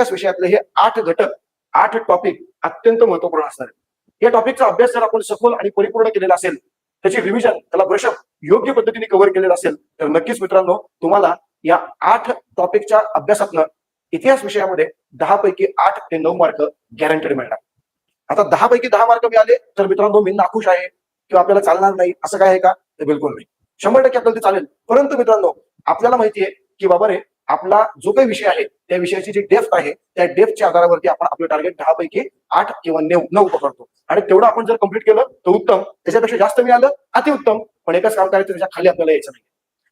त्याच विषयातले हे 8 घटक, 8 टॉपिक अत्यंत महत्वपूर्ण असणार आहेत. या टॉपिकचा अभ्यास जर आपण सखोल आणि परिपूर्ण केलेला असेल, त्याची रिव्हिजन, त्याला ब्रशअप योग्य पद्धतीने कव्हर केलेलं असेल, तर नक्कीच मित्रांनो तुम्हाला या 8 टॉपिकच्या अभ्यासातनं इतिहास विषयामध्ये 10 पैकी 8 ते 9 मार्क गॅरंटेड मिळणार. आता 10 पैकी 10 मार्क मिळाले तर मित्रांनो मी नाखुश आहे किंवा आपल्याला चालणार नाही असं काय आहे का? ते बिलकुल नाही. 100% आपल्याला ते चालेल. परंतु मित्रांनो आपल्याला माहितीये की बाबा रे आपला जो काही विषय आहे त्या विषयाची जी डेप्थ आहे त्या डेप्थच्या आधारावरती आपण आपलं टार्गेट 10 पैकी 8 किंवा 9 पकडतो आणि तेवढं आपण जर कंप्लीट केलं तर उत्तम, त्याच्यापेक्षा जास्त मिळालं अतिउत्तम. पण एकच काम करायचं, त्याच्या खाली आपल्याला यायचं नाही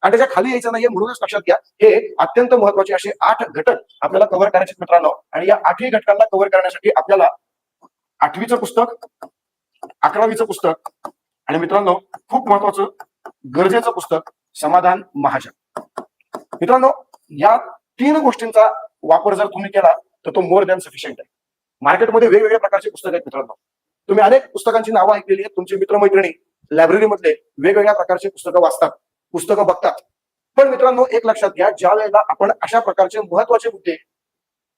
आणि त्याच्या खाली यायचं नाहीये. म्हणूनच लक्षात घ्या हे अत्यंत महत्वाचे असे 8 घटक आपल्याला कव्हर करायचे मित्रांनो. आणि या 8ही घटकांना कव्हर करण्यासाठी आपल्याला 8वीचं पुस्तक, 11वीचं पुस्तक आणि मित्रांनो खूप महत्वाचं गरजेचं पुस्तक समाधान महाजन. मित्रांनो या 3 गोष्टींचा वापर जर तुम्ही केला तर तो मोर दॅन सफिशियंट आहे. मार्केटमध्ये वेगवेगळ्या प्रकारचे पुस्तक आहेत मित्रांनो. तुम्ही अनेक पुस्तकांची नावं ऐकलेली आहेत. तुमचे मित्रमैत्रिणी लायब्ररीमधले वेगवेगळ्या प्रकारचे पुस्तकं वाचतात, पुस्तकं बघतात. पण मित्रांनो एक लक्षात घ्या, ज्या वेळेला आपण अशा प्रकारचे महत्वाचे मुद्दे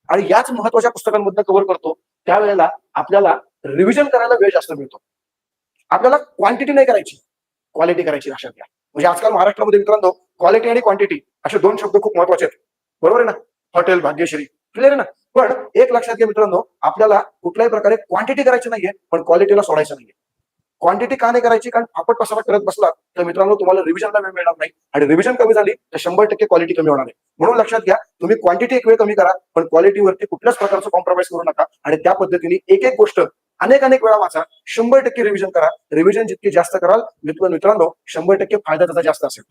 आणि याच महत्वाच्या पुस्तकांमधून कव्हर करतो त्यावेळेला आपल्याला रिव्हिजन करायला वेळ जास्त मिळतो. आपल्याला क्वांटिटी नाही करायची, क्वालिटी करायची लक्षात घ्या. म्हणजे आजकाल महाराष्ट्रामध्ये मित्रांनो क्वालिटी आणि क्वांटिटी असे 2 शब्द खूप महत्वाचे आहेत. बरोबर आहे ना? हॉटेल, भाग्यश्री, क्लिअर आहे ना? पण एक लक्षात घ्या मित्रांनो आपल्याला कुठल्याही प्रकारे क्वांटिटी करायची नाहीये पण क्वालिटीला सोडायचं नाहीये. क्वांटिटी का नाही करायची? कारण फापट पसारा करत बसला तर मित्रांनो तुम्हाला रिव्हिजनला वेळ मिळणार नाही आणि रिव्हिजन कमी झाली तर 100% क्वालिटी कमी होणार आहे. म्हणून लक्षात घ्या तुम्ही क्वांटिटी एक वेळ कमी करा पण क्वालिटीवरती कुठल्याच प्रकारचं कॉम्प्रोमाइज करू नका आणि त्या पद्धतीने एक एक गोष्ट अनेक वेळा वाचा. 100% रिव्हिजन करा. रिव्हिजन जितकी जास्त कराल मित्रांनो 100% फायदा त्याचा जास्त असेल.